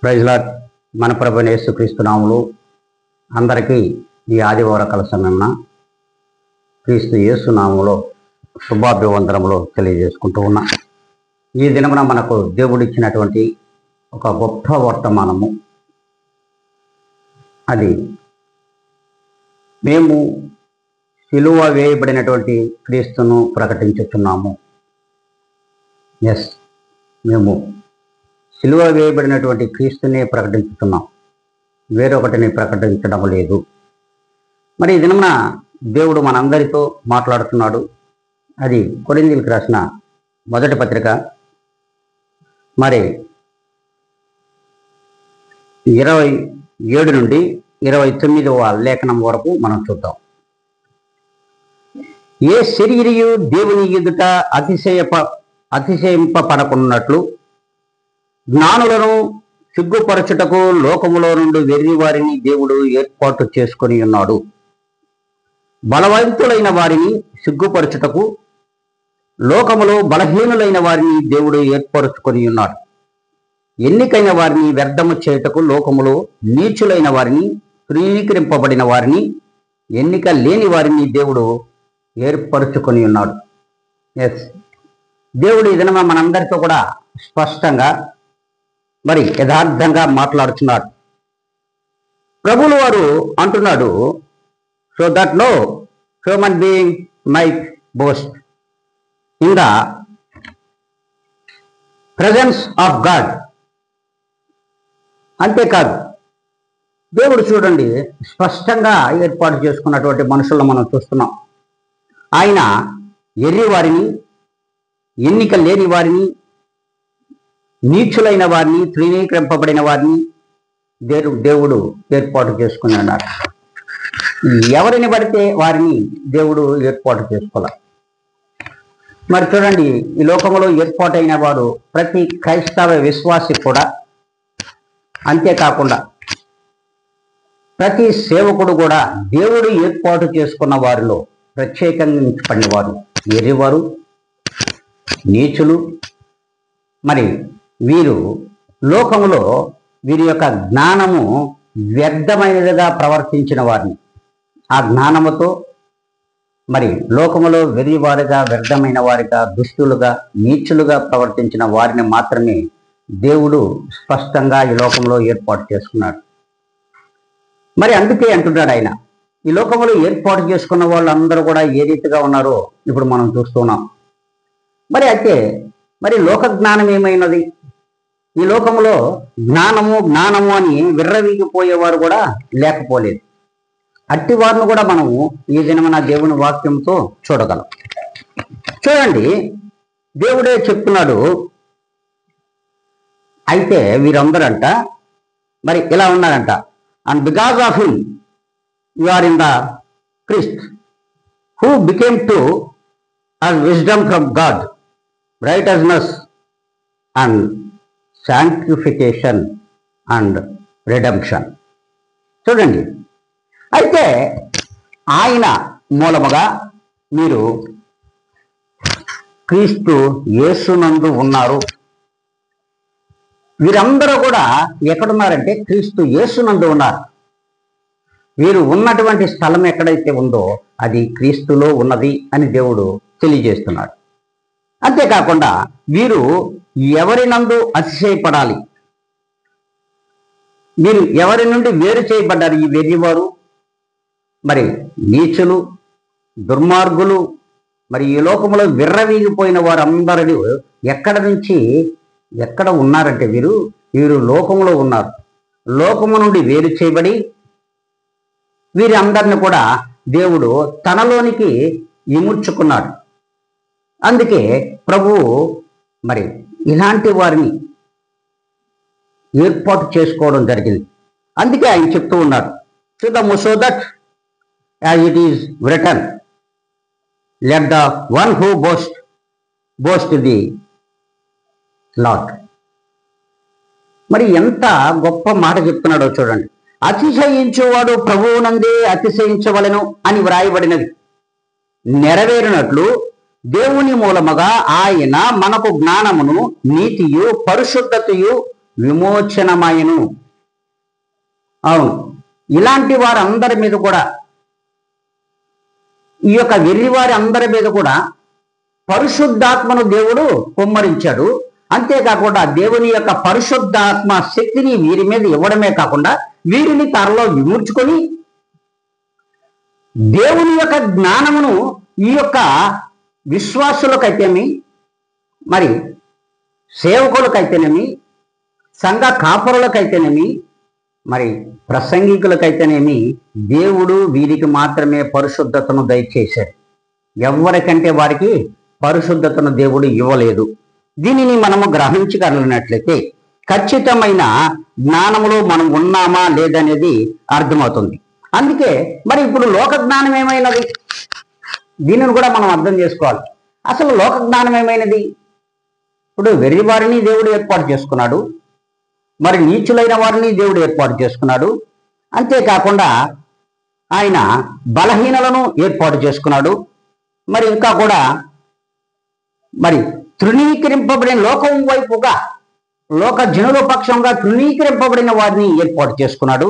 Praise lord. మన ప్రభువైన యేసుక్రీస్తు నామములో అందరికీ ఈ ఆదివారకాల సమయమున క్రీస్తు యేసు నామములో శుభాభివందనములు తెలియజేసుకుంటూ ఉన్నా. ఈ దినమున మనకు దేవుడిచ్చినటువంటి ఒక గొప్ప వర్తమానము, అది మేము సిలువ వేయబడినటువంటి క్రీస్తును ప్రకటించుతున్నాము. ఎస్, మేము సిలువ వేయబడినటువంటి క్రీస్తునే ప్రకటించుతున్నాం, వేరొకటిని ప్రకటించడం లేదు. మరి ఈ దినమున దేవుడు మనందరితో మాట్లాడుతున్నాడు. అది కొరింథీయులకు రాసిన మొదటి పత్రిక మరి 27 నుండి 29వ లేఖనం వరకు మనం చూద్దాం. ఏ శరీరియు దేవుని ఎదుట అతిశయింపబడకున్నట్లు జ్ఞానులను సిగ్గుపరచుటకు లోకములో నుండి వెర్రి వారిని దేవుడు ఏర్పాటు చేసుకొని ఉన్నాడు. బలవంతులైన వారిని సిగ్గుపరచుటకు లోకములో బలహీనులైన వారిని దేవుడు ఏర్పరచుకొని ఉన్నాడు. ఎన్నికైన వారిని వ్యర్థము చేయుటకు లోకములో నీచులైన వారిని, తృణీకరింపబడిన వారిని, ఎన్నిక లేని వారిని దేవుడు ఏర్పరచుకొని ఉన్నాడు. ఎస్, దేవుడు ఈ దినమ మనందరితో కూడా స్పష్టంగా మరి యథార్థంగా మాట్లాడుతున్నాడు. ప్రభువుల వారు అంటున్నాడు, so that no human being might boast in the presence of God. అంతేకాదు, దేవుడు చూడండి స్పష్టంగా ఏర్పాటు చేసుకున్నటువంటి మనుషులను మనం చూస్తున్నాం. ఆయన ఎర్రి వారిని, ఎన్నిక లేని వారిని, నీచులైన వారిని, తృణీకరింపబడిన వారిని దేవుడు ఏర్పాటు చేసుకుని ఉన్నారు. ఎవరిని పడితే వారిని దేవుడు ఏర్పాటు చేసుకోవాలి. మరి చూడండి, ఈ లోకంలో ఏర్పాటైన వాడు ప్రతి క్రైస్తవ విశ్వాసి కూడా, అంతేకాకుండా ప్రతి సేవకుడు కూడా దేవుడు ఏర్పాటు చేసుకున్న వారిలో ప్రత్యేకంగా ఎంచుకునేవారు ఎర్రివారు, నీచులు. మరి వీరు లోకములో వీరి యొక్క జ్ఞానము వ్యర్థమైనదిగా ప్రవర్తించిన వారిని, ఆ జ్ఞానముతో మరి లోకములో వెర్రివారిగా, వ్యర్థమైన వారిగా, దుష్టులుగా, నీచులుగా ప్రవర్తించిన వారిని మాత్రమే దేవుడు స్పష్టంగా ఈ లోకంలో ఏర్పాటు చేసుకున్నాడు. మరి అందుకే అంటున్నాడు ఆయన, ఈ లోకంలో ఏర్పాటు చేసుకున్న వాళ్ళందరూ కూడా ఏ రీతిగా ఉన్నారో ఇప్పుడు మనం చూస్తున్నాం. మరి అయితే మరి లోక జ్ఞానం ఏమైనది? ఈ లోకంలో జ్ఞానము అని విర్రవీగిపోయేవారు కూడా లేకపోలేదు. అట్టి వారిని కూడా మనము ఈ దినమున దేవుని వాక్యంతో చూడగలం. చూడండి, దేవుడే చెప్తున్నాడు. అయితే వీరందరంట మరి ఇలా ఉన్నారంట, and because of him you are in the Christ who became to as wisdom from God, righteousness and sanctification and redemption. చూడండి, అయితే ఆయన మూలముగా మీరు క్రీస్తు యేసునందు ఉన్నారు. వీరందరూ కూడా ఎక్కడున్నారంటే క్రీస్తు యేసునందు ఉన్నారు. వీరు ఉన్నటువంటి స్థలం ఎక్కడైతే ఉందో అది క్రీస్తులో ఉన్నది అని దేవుడు తెలియజేస్తున్నాడు. అంతేకాకుండా వీరు ఎవరినందు అతిశయపడాలి? వీరు ఎవరి నుండి వేరు చేయబడ్డారు? ఈ వెర్రివారు, మరి నీచులు, దుర్మార్గులు, మరి ఈ లోకంలో విర్రవీగిపోయిన వారందరూ ఎక్కడ ఉన్నారంటే వీరు లోకంలో ఉన్నారు. లోకము నుండి వేరు చేయబడి వీరి అందరిని కూడా దేవుడు తనలోనికి ఇముడ్చుకున్నాడు. అందుకే ప్రభువు మరి ఇలాంటి వారిని ఏర్పాటు చేసుకోవడం జరిగింది. అందుకే ఆయన చెప్తూ ఉన్నాడు, చూద్దాము, so that as it is return let the one who boast the lord. మరి ఎంత గొప్ప మాట చెప్తున్నాడో చూడండి. అతిశయించువాడు ప్రభువునందే అతిశయించవలెను అని వ్రాయబడినది నెరవేరినట్లు దేవుని మూలముగా ఆయన మనకు జ్ఞానమును, నీతియు, పరిశుద్ధతయు, విమోచనమాయను. అవును, ఇలాంటి వారందరి మీద కూడా, ఈ యొక్క వెర్రివారి అందరి మీద కూడా పరిశుద్ధాత్మను దేవుడు కుమ్మరించాడు. అంతేకాకుండా దేవుని యొక్క పరిశుద్ధాత్మ శక్తిని వీరి మీద ఇవ్వడమే కాకుండా వీరిని త్వరలో విమూర్చుకొని దేవుని యొక్క జ్ఞానమును ఈ యొక్క విశ్వాసులకైతేమి, మరి సేవకులకైతేనేమి, సంఘ కాపరులకైతేనేమి, మరి ప్రసంగికులకైతేనేమి దేవుడు వీరికి మాత్రమే పరిశుద్ధతను దయచేశాడు. ఎవరికంటే వారికి పరిశుద్ధతను దేవుడు ఇవ్వలేదు. దీనిని మనము గ్రహించగలిగినట్లయితే ఖచ్చితమైన జ్ఞానములో మనం ఉన్నామా లేదనేది అర్థమవుతుంది. అందుకే మరి ఇప్పుడు లోక జ్ఞానం ఏమైనది, దీనిని కూడా మనం అర్థం చేసుకోవాలి. అసలు లోక జ్ఞానం ఏమైనది? ఇప్పుడు వెర్రి వారిని దేవుడు ఏర్పాటు చేసుకున్నాడు, మరి నీచులైన వారిని దేవుడు ఏర్పాటు చేసుకున్నాడు. అంతేకాకుండా ఆయన బలహీనలను ఏర్పాటు చేసుకున్నాడు. మరి ఇంకా కూడా మరి తృణీకరింపబడిన లోకం వైపుగా, లోక జనుల పక్షంగా తృణీకరింపబడిన వారిని ఏర్పాటు చేసుకున్నాడు.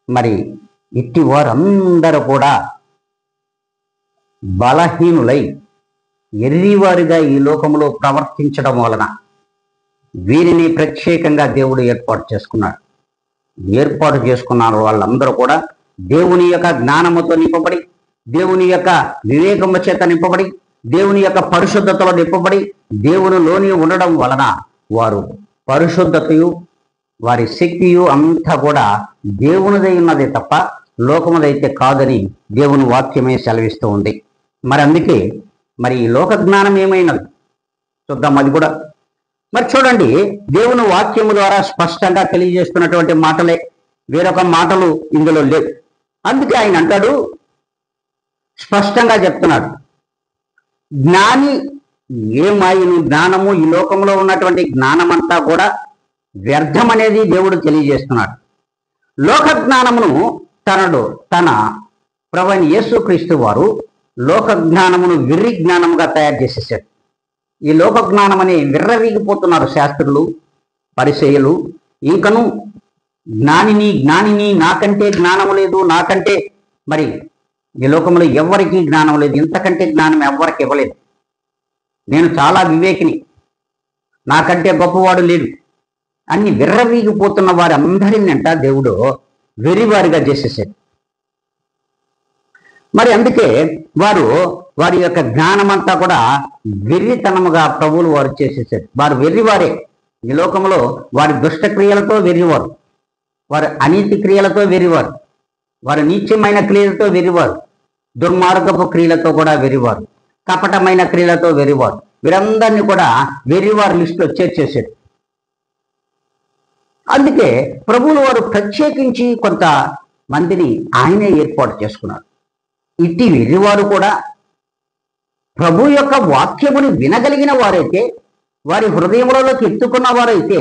మరి ఇట్టి వారందరూ కూడా బలహీనులై ఎర్రివారిగా ఈ లోకంలో ప్రవర్తించడం వలన వీరిని ప్రత్యేకంగా దేవుడు ఏర్పాటు చేసుకున్నాడు. ఏర్పాటు చేసుకున్న వాళ్ళందరూ కూడా దేవుని యొక్క జ్ఞానముతో నింపబడి, దేవుని యొక్క వివేకము చేత నింపబడి, దేవుని యొక్క పరిశుద్ధతలో నింపబడి, దేవునిలోని ఉండడం వలన వారు పరిశుద్ధతయు వారి శక్తియు అంతా కూడా దేవునిదై ఉన్నదే తప్ప లోకముదైతే కాదని దేవుని వాక్యమే సెలవిస్తూ ఉంది. మరి అందుకే మరి ఈ లోక జ్ఞానం ఏమైనది చూద్దాం. అది కూడా మరి చూడండి, దేవుని వాక్యము ద్వారా స్పష్టంగా తెలియజేస్తున్నటువంటి మాటలే, వేరొక మాటలు ఇందులో లేవు. అందుకే ఆయన అంటాడు, స్పష్టంగా చెప్తున్నాడు, జ్ఞాని ఏమాయను జ్ఞానము, ఈ లోకంలో ఉన్నటువంటి జ్ఞానమంతా కూడా వ్యర్థం అనేది దేవుడు తెలియజేస్తున్నాడు. లోక జ్ఞానమును తన ప్రభువైన యేసుక్రీస్తు వారు లోక జ్ఞానమును వెర్రి జ్ఞానముగా తయారు చేసేసాడు. ఈ లోక జ్ఞానం అని విర్రవీగిపోతున్నారు శాస్త్రులు, పరిసయ్యులు. ఇంకను జ్ఞానిని నాకంటే జ్ఞానము లేదు, నాకంటే మరి ఈ లోకంలో ఎవరికి జ్ఞానం లేదు, ఇంతకంటే జ్ఞానం ఎవరికి ఇవ్వలేదు, నేను చాలా వివేకిని, నాకంటే గొప్పవాడు లేడు అన్ని విర్రవీగిపోతున్న వారి అందరినంట దేవుడు వెర్రివారిగా చేసేసాడు. మరి అందుకే వారి యొక్క జ్ఞానమంతా కూడా వెర్రితనముగా ప్రభువులు వారు చేసేసారు. వారు వెర్రివారే. ఈ లోకంలో వారి దుష్ట క్రియలతో వెర్రివారు, వారి అనీతి క్రియలతో వెర్రివారు, వారి నీచమైన క్రియలతో వెర్రివారు, దుర్మార్గపు క్రియలతో కూడా వెర్రివారు, కపటమైన క్రియలతో వెర్రివారు. వీరందరినీ కూడా వెర్రివారి లిస్టులో చేర్చేసారు. అందుకే ప్రభువులు వారు ప్రత్యేకించి కొంత మందిని ఆయనే ఏర్పాటు చేసుకున్నారు. ఇట్టి వెర్రివారు కూడా ప్రభు యొక్క వాక్యముని వినగలిగిన వారైతే, వారి హృదయములలోకి ఎత్తుకున్న వారైతే,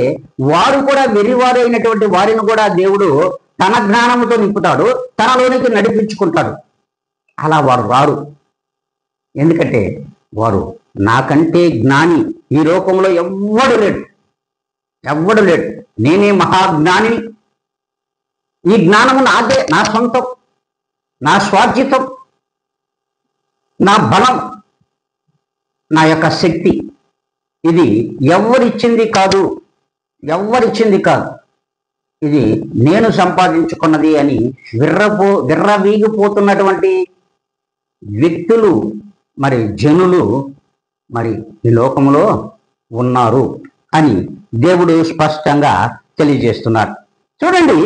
వారు కూడా వెర్రివారు అయినటువంటి వారిని కూడా దేవుడు తన జ్ఞానముతో నింపుతాడు, తనలోనికి నడిపించుకుంటాడు. అలా వారు రారు. ఎందుకంటే వారు నాకంటే జ్ఞాని ఈ లోకంలో ఎవ్వడు లేడు, నేనే మహాజ్ఞానిని, ఈ జ్ఞానము నాదే, నా సొంతం, నా స్వార్జితం, నా బలం, నా యొక్క శక్తి, ఇది ఎవరిచ్చింది కాదు, ఇది నేను సంపాదించుకున్నది అని విర్రవీగిపోతున్నటువంటి వ్యక్తులు, మరి జనులు మరి ఈ లోకంలో ఉన్నారు అని దేవుడు స్పష్టంగా తెలియజేస్తున్నారు. చూడండి,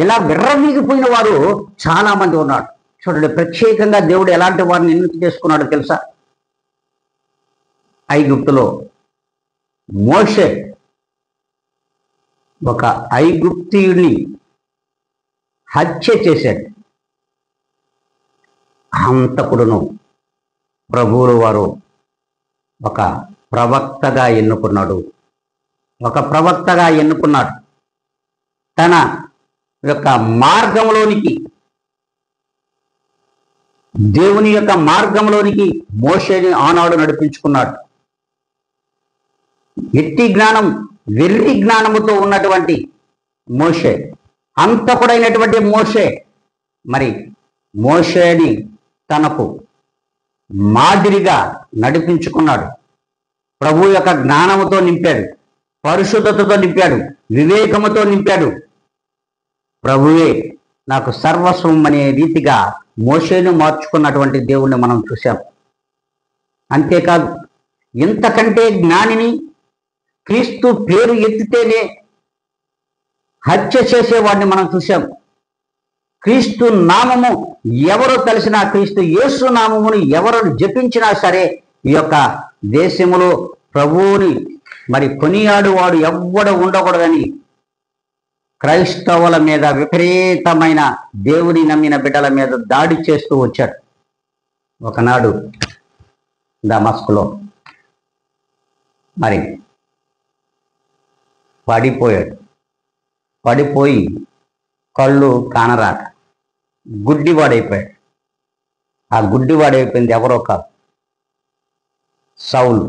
ఇలా విర్రవీగిపోయిన వారు చాలా మంది ఉన్నారు. చూడండి, ప్రత్యేకంగా దేవుడు ఎలాంటి వారిని ఎన్నిక చేసుకున్నాడో తెలుసా? ఐగుప్తులో మోషే ఒక ఐగుప్తీయుడిని హత్య చేశాడు. హంతకుడును ప్రభువులు వారు ఒక ప్రవక్తగా ఎన్నుకున్నాడు. తన యొక్క మార్గంలోనికి, దేవుని యొక్క మార్గంలోనికి మోషేని ఆనాడు నడిపించుకున్నాడు. ఎట్టి జ్ఞానం వెర్రి జ్ఞానముతో ఉన్నటువంటి మోషే, హంతకుడైనటువంటి మోషే, మరి మోషేని తనకు మాదిరిగా నడిపించుకున్నాడు. ప్రభు యొక్క జ్ఞానముతో నింపాడు, పరిశుద్ధతతో నింపాడు, వివేకముతో నింపాడు. ప్రభువే నాకు సర్వస్వం అనే రీతిగా మోషేను మార్చుకున్నటువంటి దేవుణ్ణి మనం చూశాం. అంతేకాదు, ఇంతకంటే జ్ఞానిని క్రీస్తు పేరు ఎత్తితేనే హత్య చేసేవాడిని మనం చూశాం. క్రీస్తు నామము ఎవరు తెలిసినా, క్రీస్తు యేసు నామమును ఎవరు జపించినా సరే ఈ యొక్క దేశములో ప్రభువుని మరి కొనియాడువాడు ఎవ్వడు ఉండకూడదని క్రైస్తవుల మీద, విపరీతమైన దేవుని నమ్మిన బిడ్డల మీద దాడి చేస్తూ వచ్చాడు. ఒకనాడు దమస్కులో మరి పడిపోయి కళ్ళు కానరాక గుడ్డివాడైపోయాడు. ఆ గుడ్డివాడైపోయింది ఎవరో కాదు, సౌలు.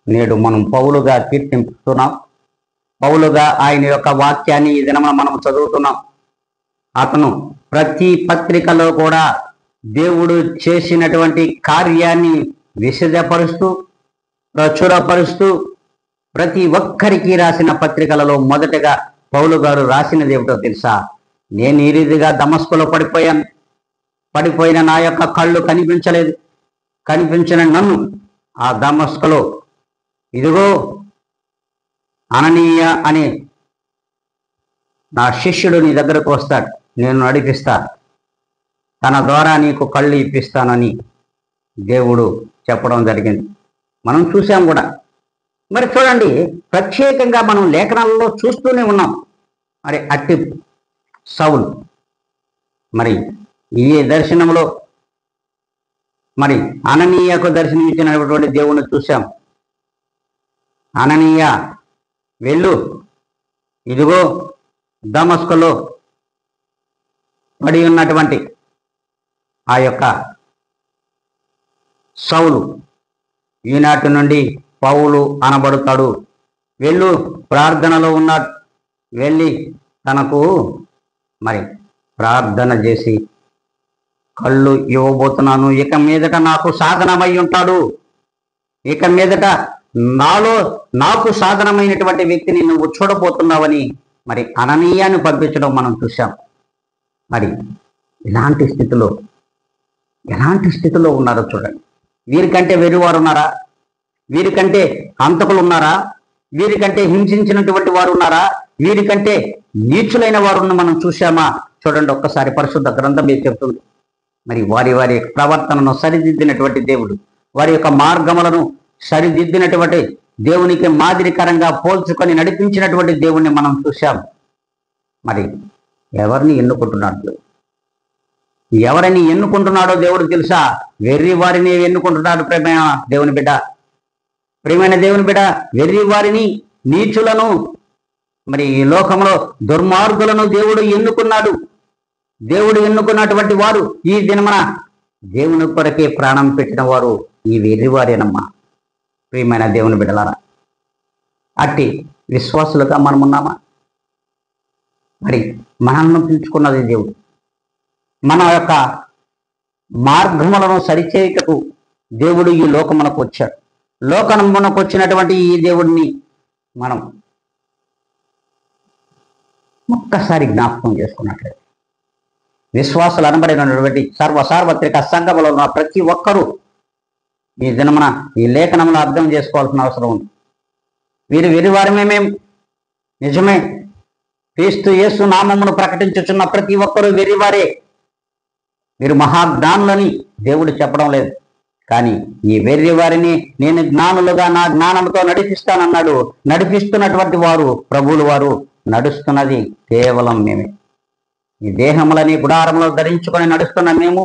నేడు మనం పౌలుగా కీర్తింపుతున్నాం, పౌలుగా ఆయన యొక్క వాక్యాన్ని ఈ దినమున మనం చదువుతున్నాం. అతను ప్రతి పత్రికలో కూడా దేవుడు చేసినటువంటి కార్యాన్ని విశదపరుస్తూ, ప్రచురపరుస్తూ, ప్రతి ఒక్కరికి రాసిన పత్రికలలో మొదటగా పౌలు గారు రాసినది ఏమిటో తెలుసా? నేను ఈ రీతిగా దమస్కులో పడిపోయిన నా యొక్క కళ్ళు కనిపించలేదు. కనిపించిన నన్ను ఆ దమస్కులో ఇదిగో అననీయ అనే నా శిష్యుడు నీ దగ్గరకు వస్తాడు, నేను నడిపిస్తా, తన ద్వారా నీకు కళ్ళు ఇప్పిస్తానని దేవుడు చెప్పడం జరిగింది. మనం చూసాం కూడా. మరి చూడండి, ప్రత్యేకంగా మనం లేఖనాలలో చూస్తూనే ఉన్నాం. మరి అట్టి సౌలు మరి ఈ దర్శనంలో మరి అననీయకు దర్శనమిచ్చినటువంటి దేవుణ్ణి చూశాం. అననీయ వెళ్ళు, ఇదిగో దమస్కులో పడి ఉన్నటువంటి ఆ యొక్క సౌలు ఈనాటి నుండి పౌలు అనబడతాడు. వెళ్ళు, ప్రార్థనలో ఉన్నాడు. వెళ్ళి తనకు మరి ప్రార్థన చేసి కళ్ళు ఇవ్వబోతున్నాను, ఇక మీదట నాకు సాధనమై ఉంటాడు, ఇక మీదట నాకు సాధనమైనటువంటి వ్యక్తిని నువ్వు చూడబోతున్నావని మరి అననీయాన్ని పంపించడం మనం చూశాం. మరి ఎలాంటి స్థితిలో ఉన్నారో చూడండి. వీరికంటే వెర్రివారు ఉన్నారా? వీరికంటే హంతకులు ఉన్నారా? వీరికంటే హింసించినటువంటి వారు ఉన్నారా? వీరికంటే నీచులైన వారున్న మనం చూశామా? చూడండి, ఒక్కసారి పరిశుద్ధ గ్రంథం ఏం చెప్తుంది. మరి వారి ప్రవర్తనను సరిదిద్దినటువంటి దేవుడు, వారి యొక్క మార్గములను సరిదిద్దినటువంటి దేవునికి మాదిరికరంగా పోల్చుకొని నడిపించినటువంటి దేవుణ్ణి మనం చూశాం. మరి ఎవరిని ఎన్నుకుంటున్నాడు? ఎవరిని ఎన్నుకుంటున్నాడో దేవుడు తెలుసా? వెర్రి వారిని ఎన్నుకుంటున్నాడు. ప్రియమైన దేవుని బిడ్డ, వెర్రి వారిని, నీచులను, మరి ఈ లోకంలో దుర్మార్గులను దేవుడు ఎన్నుకున్నాడు. దేవుడు ఎన్నుకున్నటువంటి వారు ఈ దినమున దేవుని కొరకే ప్రాణం పెట్టిన వారు ఈ వెర్రివారేనమ్మా. ప్రియమైన దేవుని బిడ్డలారా, అట్టి విశ్వాసులుగా మనం ఉన్నామా? మరి మనల్ని పిలుచుకున్నది దేవుడు. మన యొక్క మార్గములను సరిచేయటకు దేవుడు ఈ లోకమునకు వచ్చాడు. లోకమునకు వచ్చినటువంటి ఈ దేవుడిని మనం ఒక్కసారి జ్ఞాపకం చేసుకున్నట్లయితే, విశ్వాసులు అనబడినటువంటి సార్వత్రిక సంఘములో ఉన్న ప్రతి ఒక్కరూ ఈ దినమున ఈ లేఖనమును అర్థం చేసుకోవాల్సిన అవసరం ఉంది. వీరు వెర్రివారమే మేము, నిజమే. క్రీస్తు యేసు నామమును ప్రకటించుచున్న ప్రతి ఒక్కరూ వెర్రివారే. మీరు మహాజ్ఞానులని దేవుడు చెప్పడం లేదు. కానీ ఈ వెర్రివారిని నేను జ్ఞానులుగా నా జ్ఞానంతో నడిపిస్తానన్నాడు. నడిపిస్తున్నటువంటి వారు ప్రభువులు, వారు నడుస్తున్నది కేవలం మేమే. ఈ దేహములని గుడారంలో ధరించుకొని నడుస్తున్న మేము,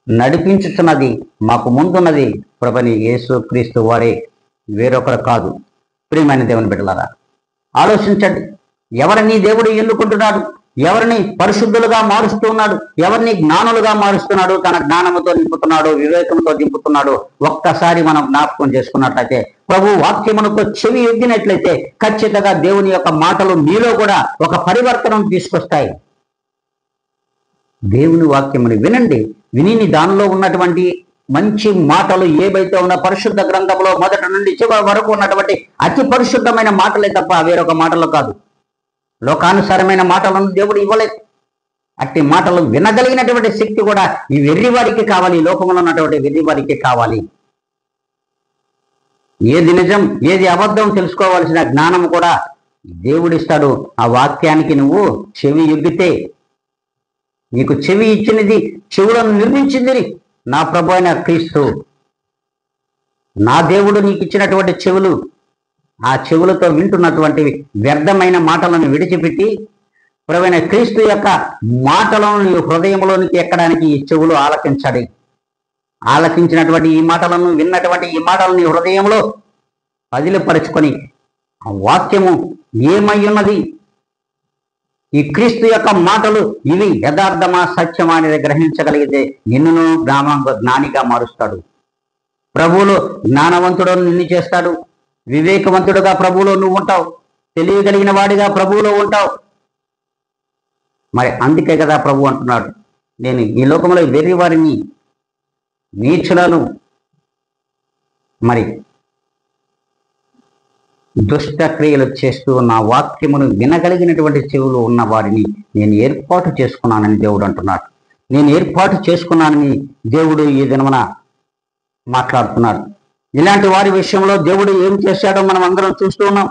నడిపించుతున్నది మాకు ముందున్నది ప్రభుని యేసు క్రీస్తు వారే, వేరొకరు కాదు. ప్రియమైన దేవుని బిడ్డలారా, ఆలోచించండి. ఎవరిని దేవుడు ఎన్నుకుంటున్నాడు? ఎవరిని పరిశుద్ధులుగా మారుస్తున్నాడు, ఎవరిని జ్ఞానులుగా మారుస్తున్నాడు, తన జ్ఞానంతో నింపుతున్నాడు, వివేకంతో నింపుతున్నాడు. ఒక్కసారి మనం జ్ఞాపకం చేసుకున్నట్లయితే, ప్రభు వాక్యమునకు చెవి ఎగ్గినట్లయితే ఖచ్చితంగా దేవుని యొక్క మాటలు మీలో కూడా ఒక పరివర్తనం తీసుకొస్తాయి. దేవుని వాక్యముని వినండి, విని దానిలో ఉన్నటువంటి మంచి మాటలు ఏవైతే ఉన్న పరిశుద్ధ గ్రంథంలో మొదటి నుండి చివరి వరకు ఉన్నటువంటి అతి పరిశుద్ధమైన మాటలే తప్ప వేరొక మాటలు కాదు. లోకానుసారమైన మాటలను దేవుడు ఇవ్వలేదు. అట్టి మాటలు వినగలిగినటువంటి శక్తి కూడా ఈ వెర్రివారికి కావాలి, లోకంలో ఉన్నటువంటి వెర్రివారికి కావాలి. ఏది నిజం ఏది అబద్ధం తెలుసుకోవాల్సిన జ్ఞానం కూడా దేవుడిస్తాడు. ఆ వాక్యానికి నువ్వు చెవి ఎగ్గితే, నీకు చెవి ఇచ్చినది, చెవులను నిర్మించింది నా ప్రభు అయిన క్రీస్తు. నా దేవుడు నీకు ఇచ్చినటువంటి చెవులు, ఆ చెవులతో వింటున్నటువంటి వ్యర్థమైన మాటలను విడిచిపెట్టి ప్రభువైన క్రీస్తు యొక్క మాటలను నీ హృదయంలోనికి ఎక్కడానికి ఈ చెవులు ఆలకించాలి. ఆలకించినటువంటి ఈ మాటలను, విన్నటువంటి ఈ మాటలను నీ హృదయంలో పదిలపరుచుకొని ఆ వాక్యము ఏమై ఉన్నది, ఈ క్రీస్తు యొక్క మాటలు ఇవి యథార్థమా సత్యమా అనేది గ్రహించగలిగితే నిన్నును జ్ఞానిగా మారుస్తాడు. ప్రభువులో జ్ఞానవంతుడు నిన్ను చేస్తాడు. వివేకవంతుడుగా ప్రభువులో నువ్వు ఉంటావు. తెలియగలిగిన వాడిగా ప్రభువులో ఉంటావు. మరి అందుకే కదా ప్రభు అంటున్నాడు, నేను ఈ లోకంలో వెర్రి వారిని, నీచులను, మరి దుష్ట క్రియలు చేస్తూ నా వాక్యమును వినగలిగినటువంటి చెవులు ఉన్న వారిని నేను ఏర్పాటు చేసుకున్నానని దేవుడు అంటున్నాడు. నేను ఏర్పాటు చేసుకున్నానని దేవుడు ఈ దినమున మాట్లాడుతున్నాడు. ఇలాంటి వారి విషయంలో దేవుడు ఏం చేశాడో మనం అందరం చూస్తూ ఉన్నాం.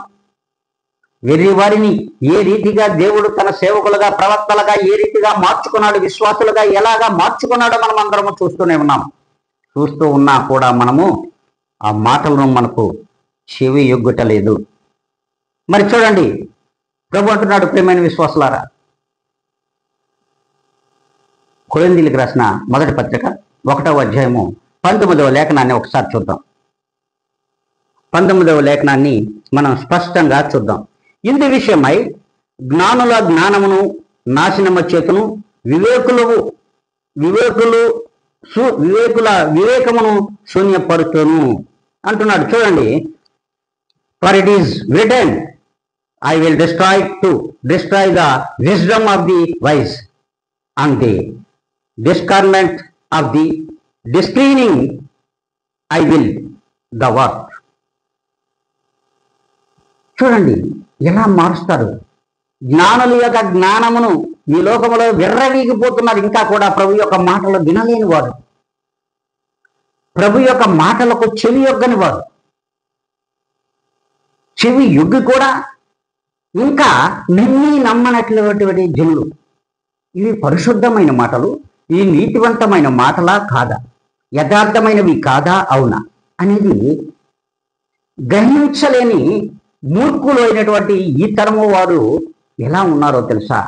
వెర్రి వారిని ఏ రీతిగా దేవుడు తన సేవకులుగా, ప్రవక్తలుగా ఏ రీతిగా మార్చుకున్నాడు, విశ్వాసులుగా ఎలాగా మార్చుకున్నాడో మనం అందరము చూస్తూనే ఉన్నాం. చూస్తూ ఉన్నా కూడా మనము ఆ మాటలను మనకు చెవి ఎగ్గుటలేదు. మరి చూడండి, ప్రభు అంటున్నాడు, ప్రియమైన విశ్వాసులారా, కొరింథీయులకు రాసిన మొదటి పత్రిక 1వ అధ్యాయము 19వ లేఖనాన్ని ఒకసారి చూద్దాం. 19వ లేఖనాన్ని మనం స్పష్టంగా చూద్దాం. ఇందు విషయమై జ్ఞానుల జ్ఞానమును నాశనము చేతును, వివేకుల వివేకమును శూన్యపరుచును అంటున్నాడు. చూడండి, for it is return, I will destroy the wisdom of the wise and the discernment of the discerning I will the work. చూడండి ఎలా మారుస్తాడు. జ్ఞానుల యొక్క జ్ఞానమును ఈ లోకములో విర్రవీగిపోతున్నారు. ఇంకా కూడా ప్రభు యొక్క మాటలు వినలేని వారు, ప్రభు యొక్క మాటలకు చెవి యొగ్గని వారు, చెవి యొగ్గి కూడా ఇంకా నమ్మనట్లటువంటి జనులు. ఇవి పరిశుద్ధమైన మాటలు, ఈ నీతివంతమైన మాటలా కాదా, యథార్థమైనవి కాదా, అవునా అనేది గ్రహించలేని మూర్ఖులు అయినటువంటి ఈ తరము వారు ఎలా ఉన్నారో తెలుసా?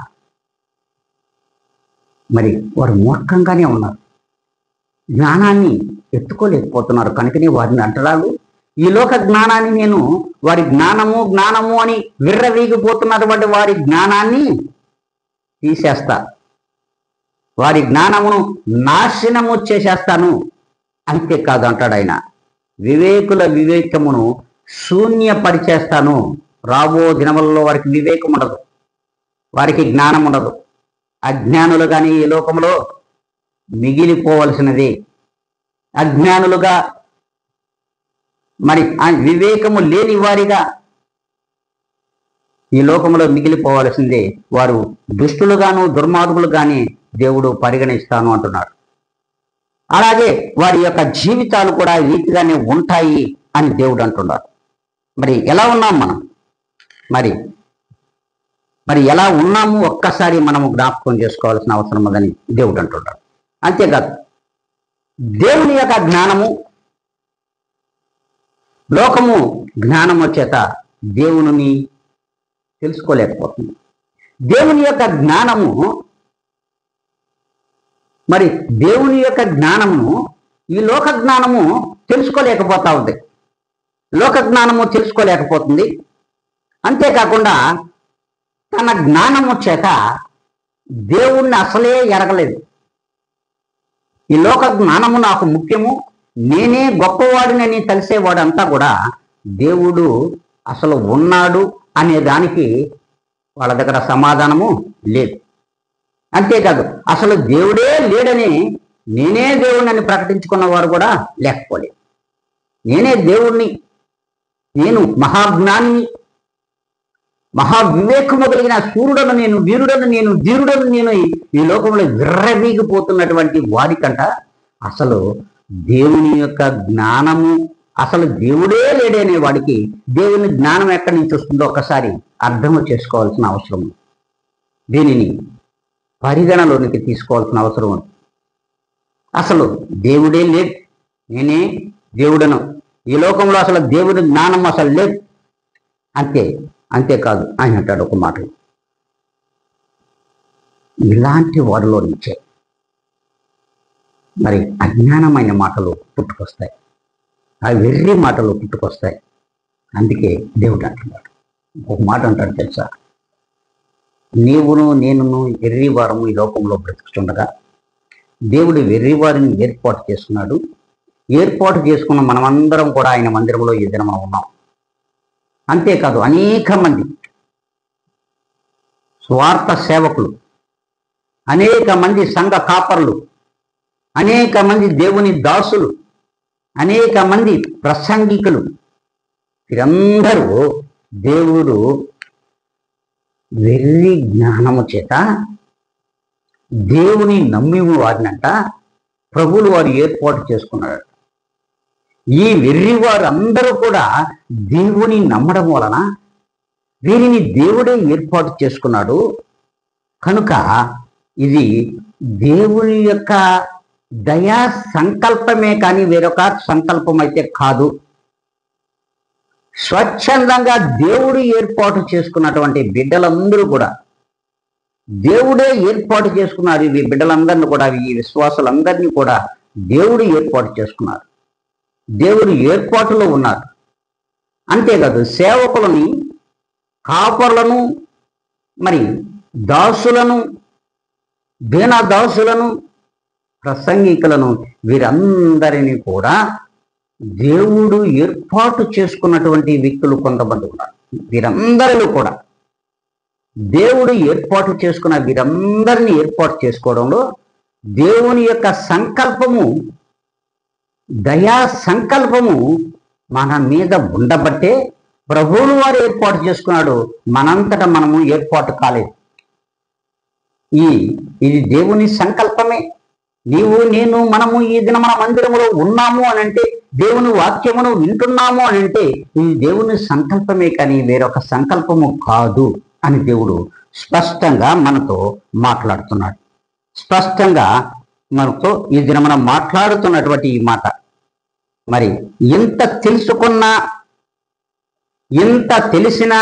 మరి వారు మూర్ఖంగానే ఉన్నారు. జ్ఞానాన్ని ఎత్తుకోలేకపోతున్నారు. కనుకనే వారిని అంటరాలు, ఈ లోక జ్ఞానాన్ని నేను వారి జ్ఞానము అని విర్రవీగిపోతున్నటువంటి వారి జ్ఞానాన్ని తీసేస్తా, వారి జ్ఞానమును నాశనము చేసేస్తాను. అంతేకాదు అంటాడు ఆయన, వివేకుల వివేకమును శూన్యపరిచేస్తాను. రాబో దినములలో వారికి వివేకం ఉండదు, వారికి జ్ఞానం ఉండదు. అజ్ఞానులు కానీ ఈ లోకంలో మిగిలిపోవలసినది. అజ్ఞానులుగా, మరి వివేకము లేని వారిగా ఈ లోకంలో మిగిలిపోవలసిందే. వారు దుష్టులుగాను దుర్మార్గులుగానే దేవుడు పరిగణిస్తాను అంటున్నాడు. అలాగే వారి యొక్క జీవితాలు కూడా రీతిగానే ఉంటాయి అని దేవుడు అంటున్నాడు. మరి ఎలా ఉన్నాం మనం? మరి ఎలా ఉన్నాము ఒక్కసారి మనము జ్ఞాపకం చేసుకోవాల్సిన అవసరం ఉందని దేవుడు అంటున్నాడు. అంతేకాదు, దేవుని యొక్క జ్ఞానము, లోకము జ్ఞానము చేత దేవుని తెలుసుకోలేకపోతుంది. దేవుని యొక్క జ్ఞానము, మరి దేవుని యొక్క జ్ఞానము ఈ లోక జ్ఞానము తెలుసుకోలేకపోతా ఉంది. లోక జ్ఞానము తెలుసుకోలేకపోతుంది. అంతేకాకుండా తన జ్ఞానము చేత దేవుణ్ణి అసలే ఎరగలేదు. ఈ లోక జ్ఞానము నాకు ముఖ్యము, నేనే గొప్పవాడినని తెలిసేవాడంతా కూడా దేవుడు అసలు ఉన్నాడు అనే దానికి వాళ్ళ దగ్గర సమాధానము లేదు. అంతేకాదు అసలు దేవుడే లేడని, నేనే దేవుడిని ప్రకటించుకున్న వారు కూడా లేకపోలేదు. నేనే దేవుణ్ణి, నేను మహాజ్ఞానిని, మహావివేకము కలిగిన సూర్యుడను నేను, వీరుడను నేను, ధీరుడను నేను, ఈ లోకంలో విర్రవీగిపోతున్నటువంటి వాడికంట అసలు దేవుని యొక్క జ్ఞానము, అసలు దేవుడే లేడనే వాడికి దేవుని జ్ఞానం ఎక్కడి నుంచి వస్తుందో ఒకసారి అర్థము చేసుకోవాల్సిన అవసరం ఉంది. దీనిని పరిగణలోనికి తీసుకోవాల్సిన అవసరం ఉంది. అసలు దేవుడే లేదు, నేనే దేవుడను, ఈ లోకంలో అసలు దేవుడి జ్ఞానం అసలు లేదు. అంతేకాదు ఆయన అంటాడు ఒక మాట, ఇలాంటి వారిలో నుంచే మరి అజ్ఞానమైన మాటలు పుట్టుకొస్తాయి, ఆ వెర్రి మాటలు పుట్టుకొస్తాయి. అందుకే దేవుడు అంటున్నాడు, ఒక మాట అంటాడు తెలుసా, నీవును నేనును వెర్రివారము ఈ లోకంలో బ్రతుకుతుండగా దేవుడు వెర్రివారిని ఏర్పాటు చేసుకున్నాడు. ఏర్పాటు చేసుకున్న మనమందరం కూడా ఆయన మందిరంలో ఈ దినమున ఉన్నాం. అంతేకాదు అనేక మంది స్వార్థ సేవకులు, అనేక మంది సంఘ కాపరులు, అనేక మంది దేవుని దాసులు, అనేక మంది ప్రసంగికులు, వీరందరూ దేవుడు వెర్రి జ్ఞానము చేత దేవుని నమ్మి వారినంట ప్రభువులు వారు ఏర్పాటు చేసుకున్నాడు. ఈ వెర్రి వారు అందరూ కూడా దేవుని నమ్మడం వలన వీరిని దేవుడే ఏర్పాటు చేసుకున్నాడు. కనుక ఇది దేవుని యొక్క దయా సంకల్పమే కానీ వేరొక సంకల్పం అయితే కాదు. స్వచ్ఛందంగా దేవుడు ఏర్పాటు చేసుకున్నటువంటి బిడ్డలందరూ కూడా దేవుడే ఏర్పాటు చేసుకున్నారు. ఈ బిడ్డలందరినీ కూడా, ఈ విశ్వాసులందరినీ కూడా దేవుడు ఏర్పాటు చేసుకున్నారు, దేవుడు ఏర్పాటులో ఉన్నారు. అంతేకాదు సేవకులని, కాపరులను, మరి దాసులను, దీనదాసులను, ప్రసంగికులను, వీరందరినీ కూడా దేవుడు ఏర్పాటు చేసుకున్నటువంటి వ్యక్తులు కొంతమంది ఉన్నారు. వీరందరిలో కూడా దేవుడు ఏర్పాటు చేసుకున్న వీరందరినీ ఏర్పాటు చేసుకోవడంలో దేవుని యొక్క సంకల్పము, దయా సంకల్పము మన మీద ఉండబట్టే ప్రభువులు వారు ఏర్పాటు చేసుకున్నాడు. మనంతటా మనము ఏర్పాటు కాలేదు. ఇది దేవుని సంకల్పమే. నీవు నేను మనము ఈ దిన మన మందిరంలో ఉన్నాము అని అంటే, దేవుని వాక్యమును వింటున్నాము అని అంటే ఇది దేవుని సంకల్పమే కానీ వేరొక సంకల్పము కాదు అని దేవుడు స్పష్టంగా మనతో మాట్లాడుతున్నాడు. స్పష్టంగా మనతో ఈ దిన మనం మాట్లాడుతున్నటువంటి ఈ మాట, మరి ఎంత తెలుసుకున్నా, ఎంత తెలిసినా,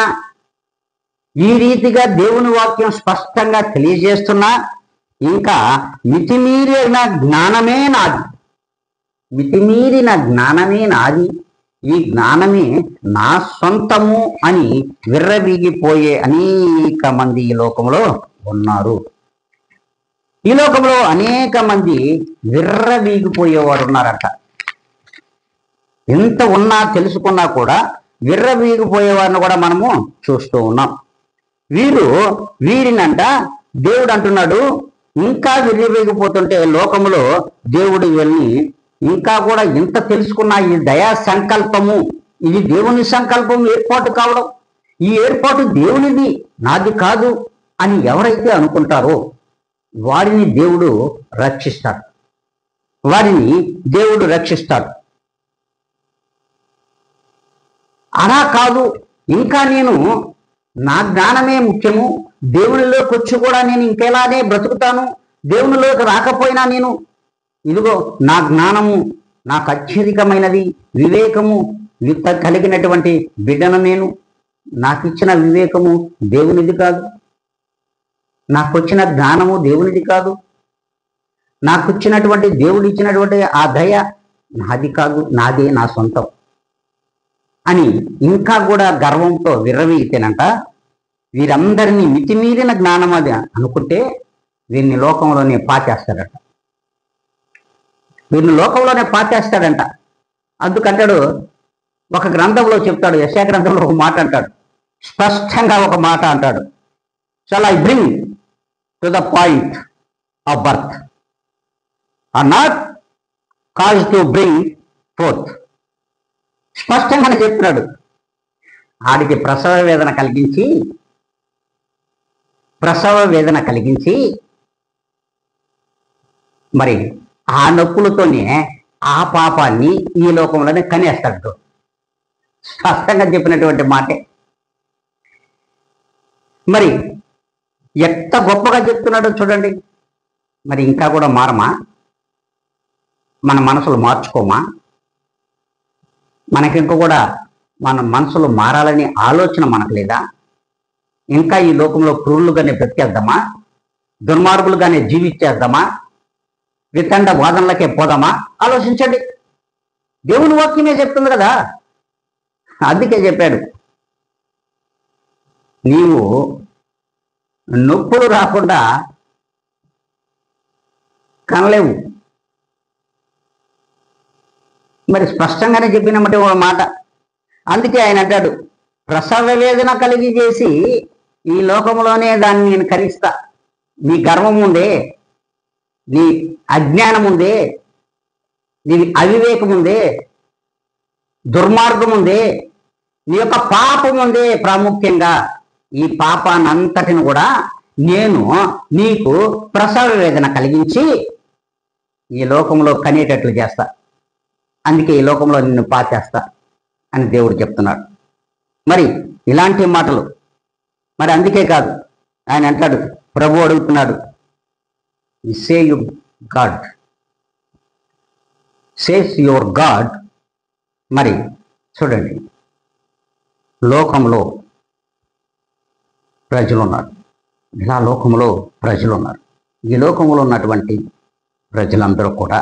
ఈ రీతిగా దేవుని వాక్యం స్పష్టంగా తెలియజేస్తున్నా ఇంకా మితిమీరిన జ్ఞానమే నాది, మితిమీరిన జ్ఞానమే నాది, ఈ జ్ఞానమే నా సొంతము అని విర్రవీగిపోయే అనేక మంది ఈ లోకంలో ఉన్నారు. ఈ లోకంలో అనేక మంది విర్రవీగిపోయేవారు ఉన్నారట. ఎంత ఉన్నా తెలుసుకున్నా కూడా విర్రవీగిపోయేవారిని కూడా మనము చూస్తూ ఉన్నాం. వీరినంట దేవుడు అంటున్నాడు, ఇంకా విర్రవీగిపోతుంటే లోకములో దేవుడు వీళ్ళని ఇంకా కూడా ఇంత తెలుసుకున్నా ఈ దయా సంకల్పము, ఇది దేవుని సంకల్పం ఏర్పాటు కావడం, ఈ ఏర్పాటు దేవునిది నాది కాదు అని ఎవరైతే అనుకుంటారో వారిని దేవుడు రక్షిస్తాడు, వారిని దేవుడు రక్షిస్తాడు. అలా కాదు, ఇంకా నేను నా జ్ఞానమే ముఖ్యము, దేవునిలోకి వచ్చి కూడా నేను ఇంకెలానే బ్రతుకుతాను, దేవునిలోకి రాకపోయినా నేను ఇదిగో నా జ్ఞానము నాకు అత్యధికమైనది, వివేకము కలిగినటువంటి బిడ్డను నేను, నాకు ఇచ్చిన వివేకము దేవునిది కాదు, నాకు వచ్చిన జ్ఞానము దేవునిది కాదు, నాకు ఇచ్చినటువంటి దేవుడు ఇచ్చినటువంటి ఆ దయ నాది కాదు, నాదే నా సొంతం అని ఇంకా కూడా గర్వంతో విర్రవీగితేనంట వీరందరినీ మితిమీరిన జ్ఞానం అది అనుకుంటే వీరిని లోకంలోనే పాచేస్తాడట. వీరిని లోకంలోనే పాచేస్తాడంట. అందుకంటాడు, ఒక గ్రంథంలో చెప్తాడు, యెషయా గ్రంథంలో ఒక మాట అంటాడు, స్పష్టంగా ఒక మాట అంటాడు, shall I bring to the point of birth or not cause to bring forth. స్పష్టంగానే చెప్తున్నాడు. ఆడికి ప్రసవ వేదన కలిగించి మరి ఆ నొప్పులతోనే ఆ పాపాన్ని ఈ లోకంలోనే కనేస్తాడు. స్పష్టంగా చెప్పినటువంటి మాటే. మరి ఎంత గొప్పగా చెప్తున్నాడో చూడండి. మరి ఇంకా కూడా మారమా? మన మనసులు మార్చుకోమా? మనకింక కూడా మన మనసులు మారాలని ఆలోచన మనకు లేదా? ఇంకా ఈ లోకంలో క్రూరులుగానే బ్రతికేద్దామా? దుర్మార్గులుగానే జీవించేద్దామా? వితండ వాదనలకే పోదామా? ఆలోచించండి. దేవుని వాక్యమే చెప్తుంది కదా. అందుకే చెప్పాడు, నీవు నొప్పులు రాకుండా కనలేవు. మరి స్పష్టంగానే చెప్పినమాట ఒక మాట. అందుకే ఆయన అంటాడు, ప్రసవ వేదన కలిగి చేసి ఈ లోకంలోనే దాన్ని నేను కరిస్తా. నీ గర్వం ఉందే, నీ అజ్ఞానం ఉందే, నీ అవివేకం ఉందే, దుర్మార్గం ఉందే, నీ యొక్క పాపం ఉందే, ప్రాముఖ్యంగా ఈ పాపానంతటిని కూడా నేను నీకు ప్రసవ వేదన కలిగించి ఈ లోకంలో కనేటట్లు చేస్తా. అందుకే ఈ లోకంలో నిన్ను పాచేస్తా అని దేవుడు చెప్తున్నాడు. మరి ఇలాంటి మాటలు, మరి అందుకే కాదు, ఆయన అంటాడు, ప్రభు అడుగుతున్నాడు, say you God, says your God. మరి చూడండి, లోకంలో ప్రజలు ఉన్నారు. ఇలా లోకంలో ప్రజలు ఉన్నారు. ఈ లోకంలో ఉన్నటువంటి ప్రజలందరూ కూడా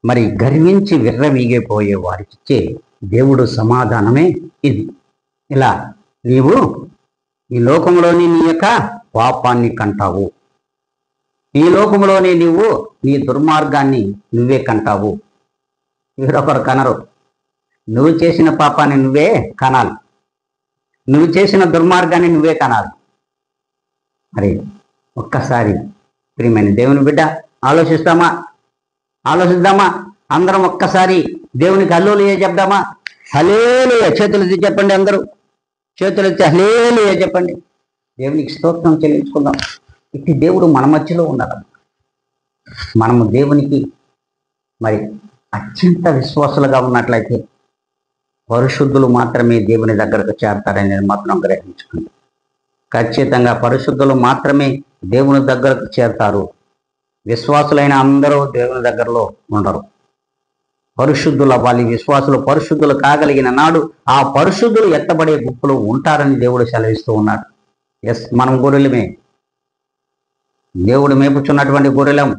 మరి గర్వించి విర్రవీగిపోయే వారికిచ్చే దేవుడు సమాధానమే ఇది. ఇలా నీవు ఈ లోకంలోని నీ యొక్క పాపాన్ని కంటావు, ఈ లోకంలోనే నీవు నీ దుర్మార్గాన్ని నువ్వే కంటావు. వీరొకరు కనరు. నువ్వు చేసిన పాపాన్ని నువ్వే కనాలి, నువ్వు చేసిన దుర్మార్గాన్ని నువ్వే కనాలి. మరి ఒక్కసారి ప్రియమైన దేవుని బిడ్డ ఆలోచిద్దామా? అందరం ఒక్కసారి దేవునికి హల్లెలూయా చెప్దామా? హల్లెలూయా. చేతులు ఎత్తి చెప్పండి. అందరూ చేతులు ఎత్తి హల్లెలూయా చెప్పండి. దేవునికి స్తోత్రం చెల్లించుకుందాం. ఇట్టి దేవుడు మన మధ్యలో ఉన్నాడు. మనము దేవునికి మరి అత్యంత విశ్వాసులుగా ఉన్నట్లయితే పరిశుద్ధులు మాత్రమే దేవుని దగ్గరకు చేరతారని మాత్రం గ్రహించుకోండి. ఖచ్చితంగా పరిశుద్ధులు మాత్రమే దేవుని దగ్గరకు చేరతారు. విశ్వాసులైన అందరూ దేవుని దగ్గరలో ఉండరు. పరిశుద్ధుల వాళ్ళ విశ్వాసులు పరిశుద్ధులు కాగలిగిన నాడు ఆ పరిశుద్ధులు ఎత్తబడే గుంపులు ఉంటారని దేవుడు సెలవిస్తూ ఉన్నాడు. ఎస్, మనం గొర్రెలమే, దేవుడు మేపుచున్నటువంటి గొర్రెలం.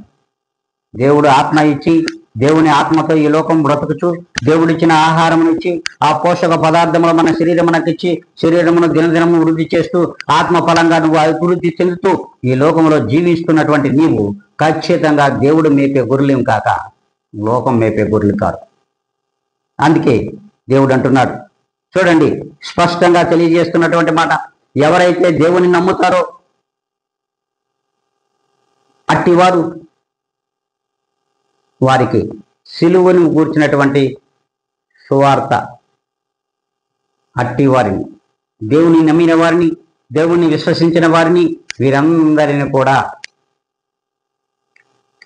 దేవుడు ఆత్మ ఇచ్చి, దేవుని ఆత్మతో ఈ లోకం బ్రతుకుచు, దేవుడిచ్చిన ఆహారమునిచ్చి, ఆ పోషక పదార్థములు మన శరీరమునకిచ్చి, శరీరమును దినదినము వృద్ధి చేస్తూ, ఆత్మ ఫలంగా నువ్వు అభివృద్ధి చెందుతూ ఈ లోకంలో జీవిస్తున్నటువంటి నీవు ఖచ్చితంగా దేవుడు మేపే గొర్రెలేం కాక లోకం మేపే గొర్రెలు కాదు. అందుకే దేవుడు అంటున్నాడు, చూడండి, స్పష్టంగా తెలియజేస్తున్నటువంటి మాట, ఎవరైతే దేవుని నమ్ముతారో అట్టివారు వారికి సిలువను గూర్చినటువంటి సువార్త, అట్టి వారిని, దేవుని నమ్మిన వారిని, దేవుణ్ణి విశ్వసించిన వారిని,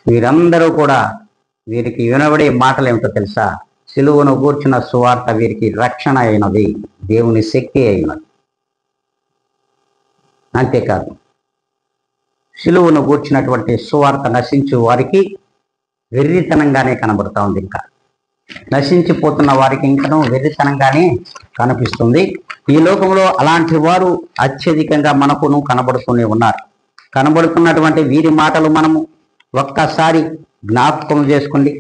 వీరందరూ కూడా వీరికి వినబడే మాటలు ఏమిటో తెలుసా? సిలువను గూర్చిన సువార్త వీరికి రక్షణ అయినది, దేవుని శక్తి అయినది. అంతేకాదు, సిలువను గూర్చినటువంటి సువార్త నశించు వారికి వెర్రితనంగానే కనబడుతూ ఉంది. ఇంకా నశించిపోతున్న వారికి ఇంకనూ వెర్రితనంగానే కనిపిస్తుంది. ఈ లోకంలో అలాంటి వారు అత్యధికంగా మనకును కనబడుతూనే ఉన్నారు. కనబడుతున్నటువంటి వీరి మాటలు మనము ఒక్కసారి జ్ఞాపకం చేసుకోండి.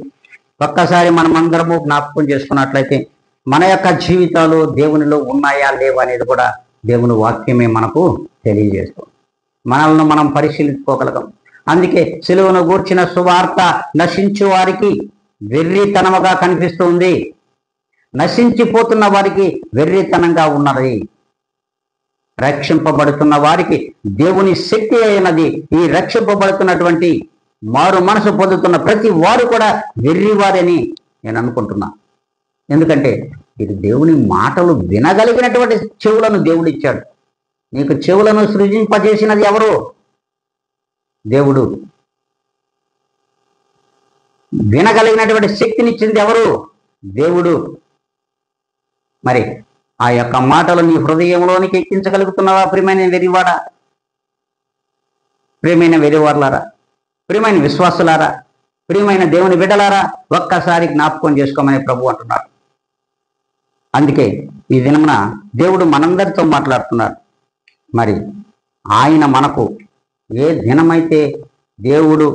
ఒక్కసారి మనమందరము జ్ఞాపకం చేసుకున్నట్లయితే మన యొక్క జీవితాలు దేవునిలో ఉన్నాయా లేవా అనేది కూడా దేవుని వాక్యమే మనకు తెలియజేస్తుంది. మనల్ని మనం పరిశీలించుకోగలగం. అందుకే సిలువను గూర్చిన సువార్త నశించు వారికి వెర్రితనముగా కనిపిస్తుంది, నశించిపోతున్న వారికి వెర్రితనంగా ఉన్నది. రక్షింపబడుతున్న వారికి దేవుని శక్తి అయినది. ఈ రక్షింపబడుతున్నటువంటి మారు మనసు పొందుతున్న ప్రతి వారు కూడా వెర్రివారని నేను అనుకుంటున్నా. ఎందుకంటే ఇది దేవుని మాటలు వినగలిగినటువంటి చెవులను దేవుడిచ్చాడు. నీకు చెవులను సృజింపజేసినది ఎవరు? దేవుడు. వినగలిగినటువంటి శక్తినిచ్చింది ఎవరు? దేవుడు. మరి ఆ యొక్క మాటలు నీ హృదయంలోనికి ఎక్కించగలుగుతున్నావా? ప్రియమైన వెర్రివాడా, ప్రియమైన వెర్రివార్లారా, ప్రియమైన విశ్వాసులారా, ప్రియమైన దేవుని బిడ్డలారా, ఒక్కసారి జ్ఞాపకం చేసుకోమని ప్రభు అంటున్నాడు. అందుకే ఈ దినమున దేవుడు మనందరితో మాట్లాడుతున్నాడు. మరి ఆయన మనకు ఏ దినమైతే దేవుడు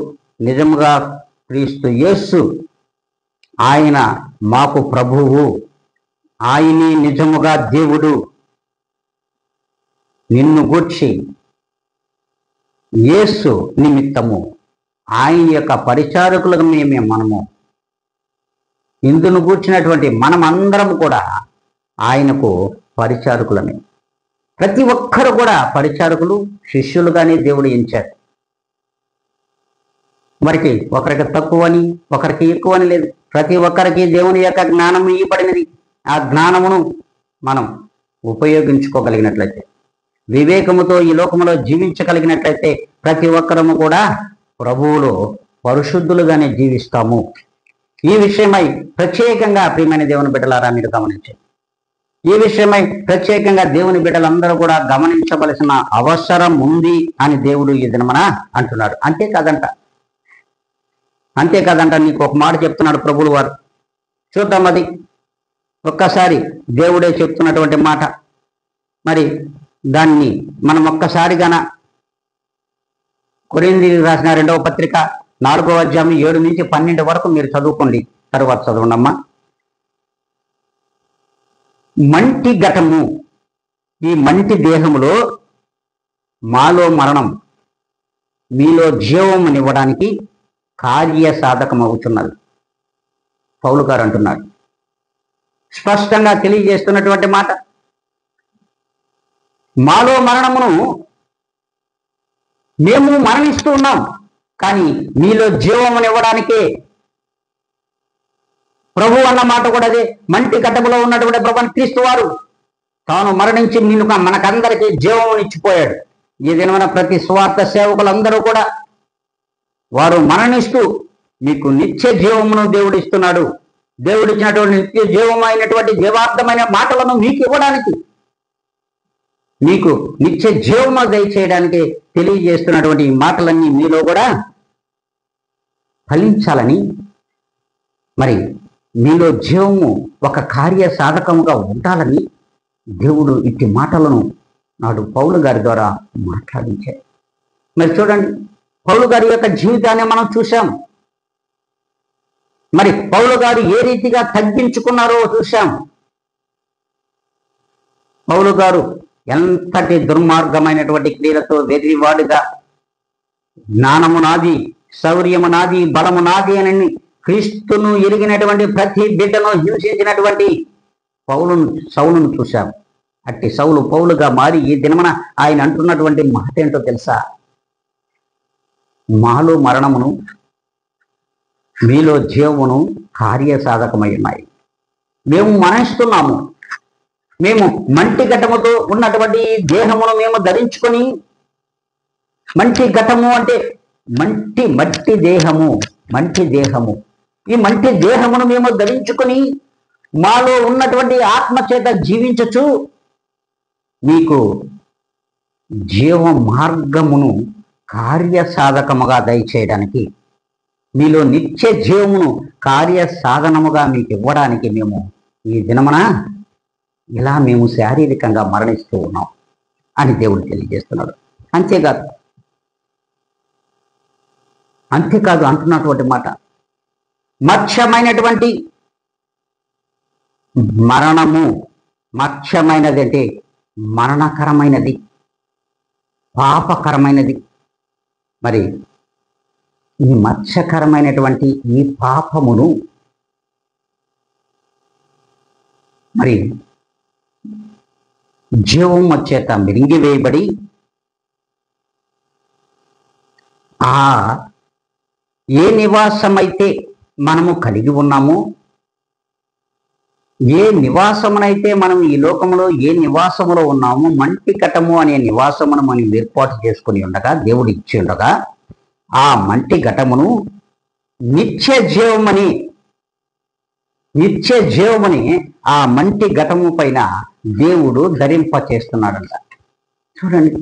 నిజముగా క్రీస్తు యేసు ఆయన మాకు ప్రభువు, ఆయనే నిజముగా దేవుడు, నిన్ను గూర్చి యేసు నిమిత్తము ఆయన యొక్క పరిచారకులకు మనము ఇందును గూర్చినటువంటి మనమందరం కూడా ఆయనకు పరిచారకులమే. ప్రతి ఒక్కరు కూడా పరిచారకులు, శిష్యులుగానే దేవుడు ఎంచాడు. మరికి ఒకరికి తక్కువని ఒకరికి ఎక్కువని లేదు. ప్రతి ఒక్కరికి దేవుని యొక్క జ్ఞానం ఇవ్వబడినది. ఆ జ్ఞానమును మనం ఉపయోగించుకోగలిగినట్లయితే, వివేకముతో ఈ లోకములో జీవించగలిగినట్లయితే ప్రతి ఒక్కరము కూడా ప్రభువులో పరిశుద్ధులుగానే జీవిస్తాము. ఈ విషయమై ప్రత్యేకంగా ప్రియమైన దేవుని బిడ్డలారా మీరు గమనించండి. ఈ విషయమై ప్రత్యేకంగా దేవుని బిడ్డలందరూ కూడా గమనించవలసిన అవసరం ఉంది అని దేవుడు ఈ దినమన అంటున్నాడు. అంతేకాదంట నీకు ఒక మాట చెప్తున్నాడు ప్రభువుల వారు. చూద్దాం, అది ఒక్కసారి దేవుడే చెప్తున్నటువంటి మాట. మరి దాన్ని మనం ఒక్కసారిగాన కొరింథీయులకు రాసిన 2వ పత్రిక 4వ అధ్యాయం 7 నుంచి 12 వరకు మీరు చదువుకోండి. తరువాత చదవండమ్మా. మంటి ఘటము, ఈ మంటి దేహములో మాలో మరణం, మీలో జీవమునివ్వడానికి కార్య సాధకమవుతున్నది. పౌలు గారు అంటున్నాడు. స్పష్టంగా తెలియజేస్తున్నటువంటి మాట. మాలో మరణమును మేము మరణిస్తూ ఉన్నాం, కానీ మీలో జీవమునివ్వడానికే ప్రభు అన్న మాట కూడా అదే. మంటి కట్టములో ఉన్నటువంటి ప్రభుని క్రీస్తు వారు తాను మరణించి మనకందరికీ జీవమునిచ్చిపోయాడు. ఈ దినమైన ప్రతి స్వార్థ సేవకులందరూ కూడా వారు మరణిస్తూ మీకు నిత్య జీవమును దేవుడు ఇస్తున్నాడు. దేవుడు ఇచ్చినటువంటి నిత్య జీవమైనటువంటి జీవార్థమైన మాటలను మీకు ఇవ్వడానికి, మీకు నిత్య జీవము దయచేయడానికి తెలియజేస్తున్నటువంటి ఈ మాటలన్నీ మీలో కూడా ఫలించాలని, మరి మీలో జీవము ఒక కార్య సాధకముగా ఉండాలని దేవుడు ఇట్టి మాటలను నాడు పౌలు గారి ద్వారా మాట్లాడించారు. మరి చూడండి, పౌలు గారి యొక్క జీవితాన్ని మనం చూసాం. మరి పౌలు గారు ఏ రీతిగా తగ్గించుకున్నారో చూశాం. పౌలు గారు ఎంతటి దుర్మార్గమైనటువంటి క్రియలతో వెర్రివాడుగా జ్ఞానము నాది, శౌర్యము నాది, బలము నాది అని క్రీస్తును ఎరిగినటువంటి ప్రతి బిడ్డను హింసించినటువంటి సౌలును చూశాం. అట్టి సౌలు పౌలుగా మారి ఈ దినమున ఆయన అంటున్నటువంటి మాట ఏంటో తెలుసా? మాలో మరణమును మీలో జీవమును కార్యసాధకమై ఉన్నాయి. మేము మరణిస్తున్నాము. మేము మంటి ఘటముతో ఉన్నటువంటి దేహమును మేము ధరించుకొని, మంటి ఘటము అంటే మట్టి దేహము, ఈ మంటి దేహమును మేము ధరించుకొని మాలో ఉన్నటువంటి ఆత్మ చేత జీవించచ్చు మీకు జీవ మార్గమును కార్యసాధకముగా దయచేయడానికి, మీలో నిత్య జీవమును కార్య సాధనముగా మీకు ఇవ్వడానికి మేము ఈ దినమున ఇలా మేము శారీరకంగా మరణిస్తూ ఉన్నాం అని దేవుడు తెలియజేస్తున్నాడు. అంతేకాదు అంటున్నటువంటి మాట, మత్స్యమైనటువంటి మరణము, మత్స్యమైనది అంటే మరణకరమైనది, పాపకరమైనది. మరి ఈ మత్స్యకరమైనటువంటి ఈ పాపమును మరి జీవం చేత మిరింగివేయబడి ఆ ఏ నివాసమైతే మనము కలిగి ఉన్నామో, ఏ నివాసమునైతే మనం ఈ లోకంలో ఏ నివాసములో ఉన్నామో, మంటి కటము అనే నివాసమును మనం ఏర్పాటు చేసుకుని ఉండగా, దేవుడు ఇచ్చి ఉండగా, ఆ మంటి ఘటమును నిత్య జీవమని ఆ మంటి ఘటము పైన దేవుడు ధరింప చేస్తున్నాడంట. చూడండి,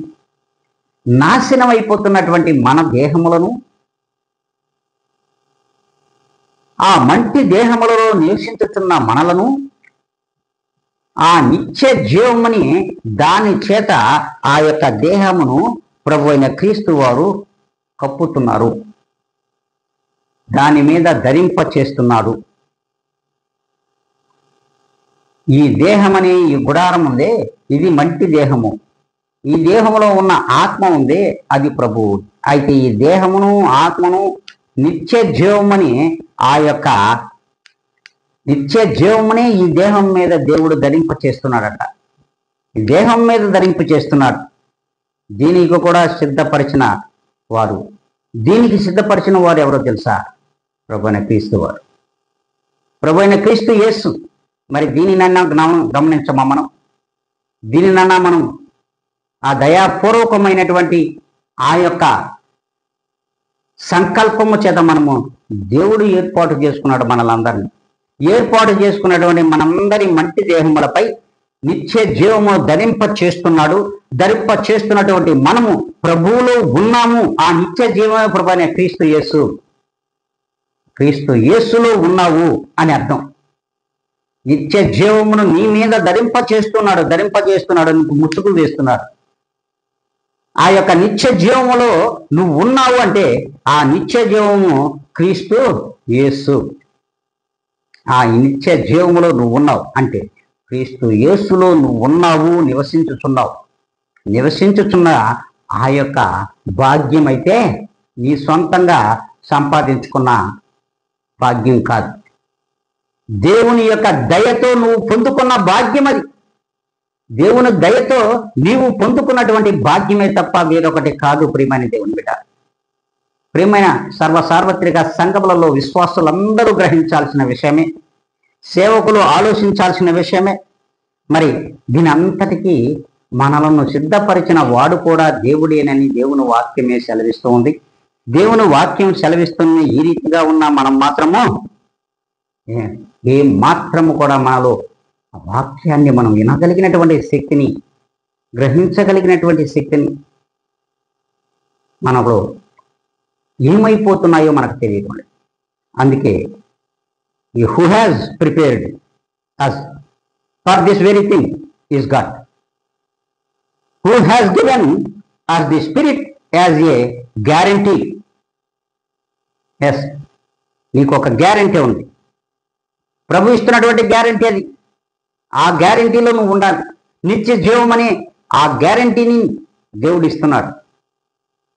నాశనం అయిపోతున్నటువంటి మన దేహములను ఆ మంటి దేహములలో నివసించుతున్న మనలను ఆ నిత్య జీవముని దాని చేత ఆ యొక్క దేహమును ప్రభు అయిన క్రీస్తు వారు కప్పుతున్నారు, దాని మీద ధరింప చేస్తున్నాడు. ఈ దేహమని ఈ గుడారం ఉందే, ఇది మంటి దేహము. ఈ దేహములో ఉన్న ఆత్మ ఉందే, అది ప్రభువు. అయితే ఈ దేహమును ఆత్మను నిత్య జీవమని ఆ యొక్క నిత్య జీవమునే ఈ దేహం మీద దేవుడు ధరింప చేస్తున్నాడట. ఈ దేహం మీద ధరింప చేస్తున్నాడు. దీనికి కూడా సిద్ధపరిచిన వారు, దీనికి సిద్ధపరిచిన వారు ఎవరో తెలుసా? ప్రభు అయిన క్రీస్తు వారు, ప్రభు అయిన క్రీస్తు యేసు. మరి దీనినన్నా గమనించమా మనం? దీనినన్నా మనం ఆ దయాపూర్వకమైనటువంటి ఆ యొక్క సంకల్పము చేత మనము దేవుడు ఏర్పాటు చేసుకున్నాడు. మనలందరినీ ఏర్పాటు చేసుకున్నటువంటి మనందరి మంటి దేహములపై నిత్య జీవము ధరింప చేస్తున్నాడు. ధరింప చేస్తున్నటువంటి మనము ప్రభువులో ఉన్నాము. ఆ నిత్య జీవమే ప్రభు అయిన క్రీస్తు యేసు. క్రీస్తు యేసులో ఉన్నావు అని అర్థం. నిత్య జీవమును నీ మీద ధరింప చేస్తున్నాడు, నీకు ముసుగు వేస్తున్నాడు. ఆ యొక్క నిత్య జీవములో నువ్వు ఉన్నావు అంటే ఆ నిత్య జీవము క్రీస్తు యేసు. ఆ నిత్య జీవములో నువ్వు ఉన్నావు అంటే క్రీస్తు యేసులో నువ్వు ఉన్నావు, నివసించుచున్న ఆ యొక్క భాగ్యం అయితే నీ సొంతంగా సంపాదించుకున్న భాగ్యం కాదు. దేవుని యొక్క దయతో నువ్వు పొందుకున్న భాగ్యం అది. దేవుని దయతో నీవు పొందుకున్నటువంటి భాగ్యమే తప్ప వేరొకటి కాదు. ప్రియమైన దేవుని బిడ్డ, ప్రియమైన సార్వత్రిక సంఘములలో విశ్వాసులందరూ గ్రహించాల్సిన విషయమే, సేవకులు ఆలోచించాల్సిన విషయమే. మరి దీని అంతటికీ మనలను సిద్ధపరిచిన వాడు కూడా దేవుడేనని దేవుని వాక్యమే సెలవిస్తూ ఉంది. దేవుని వాక్యం సెలవిస్తున్న ఈ రీతిగా ఉన్న మనం మాత్రము ఏ మాత్రము కూడా మనలో వాక్యాన్ని మనం వినగలిగినటువంటి శక్తిని, గ్రహించగలిగినటువంటి శక్తిని మనలో ఏమైపోతున్నాయో మనకు తెలియదు. అందుకే who has prepared us for this very thing is God, who has given us the Spirit as a guarantee. Yes, నీకు ఒక గ్యారంటీ ఉంది. ప్రభు ఇస్తున్నటువంటి గ్యారంటీ అది. ఆ గ్యారంటీలో నువ్వు ఉండాలి. నిత్య జీవం అనే ఆ గ్యారంటీని దేవుడు ఇస్తున్నాడు.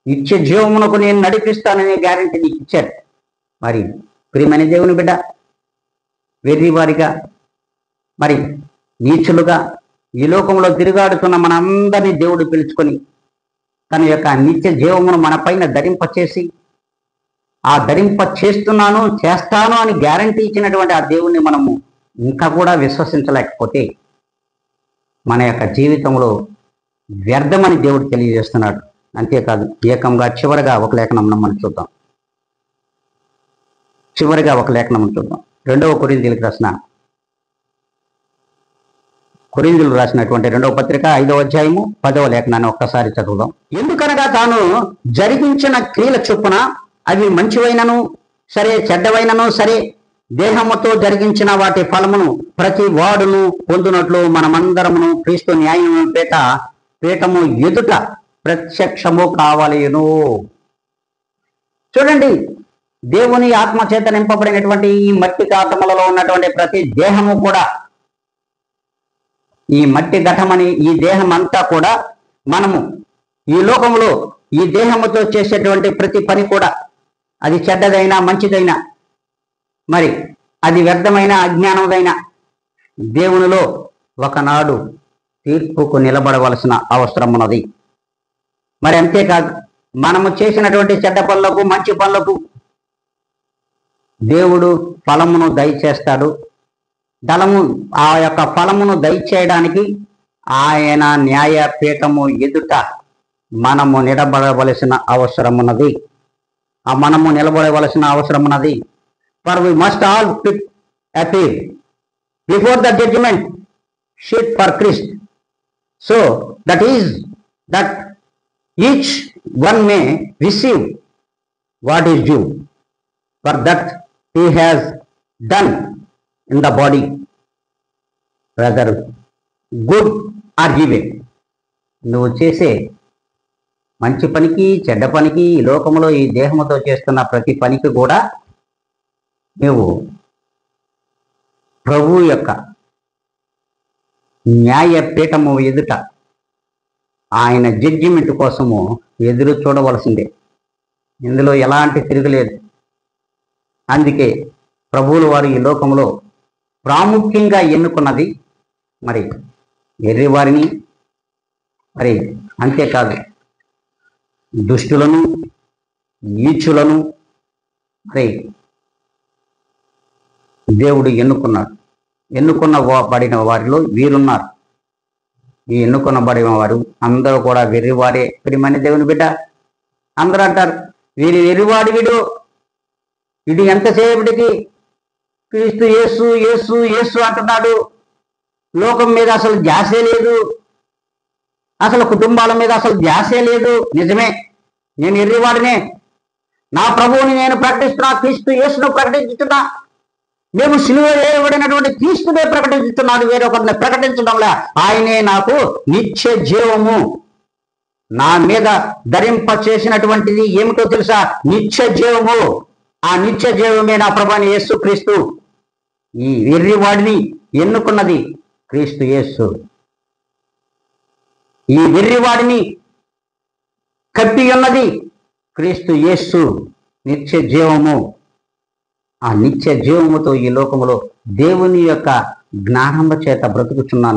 నిత్య జీవమునకు నేను నడిపిస్తాననే గ్యారంటీ నీకు ఇచ్చాడు. మరి ప్రియమైన దేవుని బిడ్డ, వెర్రి వారిగా మరి నీచులుగా ఈ లోకంలో తిరుగాడుతున్న మనందరినీ దేవుడు పిలుచుకొని తన యొక్క నిత్య జీవమును మన పైన ధరింపచేసి, ఆ ధరింప చేస్తాను అని గ్యారంటీ ఇచ్చినటువంటి ఆ దేవుణ్ణి మనము ఇంకా కూడా విశ్వసించలేకపోతే మన యొక్క జీవితంలో వ్యర్థమని దేవుడు తెలియజేస్తున్నాడు. అంతేకాదు, ఏకంగా చివరిగా ఒక లేఖనం మనం చూద్దాం. 2వ కొరింథీయులకు రాసినటువంటి 2వ పత్రిక 5వ అధ్యాయము 10వ లేఖనాన్ని ఒక్కసారి చదువుదాం. ఎందుకనగా తాను జరిగించిన క్రియల చొప్పున అవి మంచివైనను సరే, చెడ్డవైనను సరే, దేహముతో జరిగించిన వాటి ఫలమును ప్రతి వాడును పొందునట్లు మనమందరమును క్రీస్తు న్యాయం పీఠము ఎదుట ప్రత్యక్షము కావలేను. చూడండి, దేవుని ఆత్మ చేత నింపబడినటువంటి ఈ మట్టి ఘటములలో ఉన్నటువంటి ప్రతి దేహము కూడా, ఈ మట్టి ఘటమని ఈ దేహం అంతా కూడా మనము ఈ లోకంలో ఈ దేహముతో చేసేటువంటి ప్రతి పని కూడా అది చెడ్డదైనా మంచిదైనా, మరి అది వ్యర్థమైన అజ్ఞానమైనా దేవునిలో ఒకనాడు తీర్పుకు నిలబడవలసిన అవసరం ఉన్నది. మరి అంతేకాదు, మనము చేసినటువంటి చెడ్డ పనులకు మంచి పనులకు దేవుడు ఫలమును దయచేస్తాడు. ఆ యొక్క ఫలమును దయచేయడానికి ఆయన న్యాయపీఠము ఎదుట మనము నిలబడవలసిన అవసరం ఉన్నది. మనము నిలబడవలసిన అవసరం ఉన్నది. For we must all appear before the judgment seat for Christ, so that is that each one may receive what is due for that he has done in the body, whether good or evil. నువ్వు చేసే మంచి పనికి చెడ్డ పనికి, ఈ లోకంలో ఈ దేహముతో చేస్తున్న ప్రతి పనికి కూడా నువ్వు ప్రభు యొక్క న్యాయపీఠము ఎదుట ఆయన జడ్జిమెంట్ కోసము ఎదురు చూడవలసిందే. ఇందులో ఎలాంటి తిరుగులేదు. అందుకే ప్రభువుల వారు ఈ లోకంలో ప్రాముఖ్యంగా ఎన్నుకున్నది మరి ఎర్రివారిని, మరి అంతేకాదు దుష్టులను, నీచులను మరి దేవుడు ఎన్నుకున్నాడు. ఎన్నుకున్నబడిన వారిలో వీరున్నారు. ఈ ఎన్నుకున్నబడిన వారు అందరూ కూడా వెర్రివారే. ప్రియమైన దేవుని బిడ్డ, అందరూ అంటారు వెర్రివాడు వీడు ఎంతసేపటికి క్రీస్తు యేసు యేసు యేసు అంటున్నాడు, లోకం మీద అసలు ధ్యాసే లేదు, అసలు కుటుంబాల మీద అసలు ధ్యాసే లేదు. నిజమే, నేను ఎర్రివాడినే. నా ప్రభువుని నేను ప్రకటిస్తున్నా, క్రీస్తు యేసును ప్రకటించుతున్నా. మేము సిలువ వేయబడినటువంటి క్రీస్తునే ప్రకటిస్తున్నాడు, వేరొకరిని ప్రకటించడంలే. ఆయనే నాకు నిత్య జీవము. నా మీద ధరింప చేసినటువంటిది ఏమిటో తెలుసా? నిత్య జీవము. ఆ నిత్య జీవమే నా ప్రభువైన యేసు క్రీస్తు. ఈ వెర్రివాడిని ఎన్నుకున్నది క్రీస్తు యేసు. ఈ వెర్రివాడిని కప్పి ఉన్నది క్రీస్తు యేసు, నిత్య జీవము. ఆ నిత్య జీవముతో ఈ లోకములో దేవుని యొక్క జ్ఞానము చేత బ్రతుకుచున్నాను.